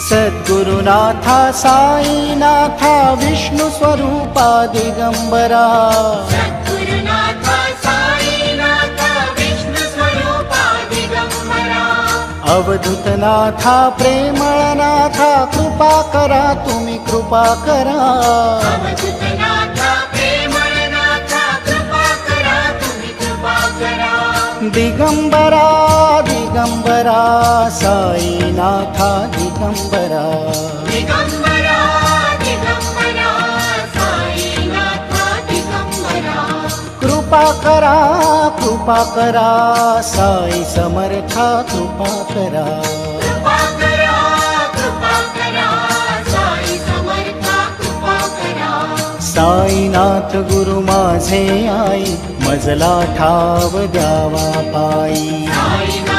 सद्गुरुनाथा साईनाथा विष्णु स्वरूपा दिगंबरा सद्गुरुनाथा साईनाथा विष्णु स्वरूपा दिगंबरा अवधूतनाथा प्रेमळनाथा कृपा करा तुम्ही कृपा करा अवधूतनाथा प्रेमळनाथा कृपा करा तुम्ही कृपा करा दिगंबरा दिगंबरा साईनाथा दिगंबरा दिगंबरा दिगंबरा साईनाथा दिगंबरा कृपा करा साई समर्था कृपा करा कृपा करा साई समर्था कृपा करा साईनाथ गुरु माझे आई मजला ठाव द्यावा पायी साईनाथ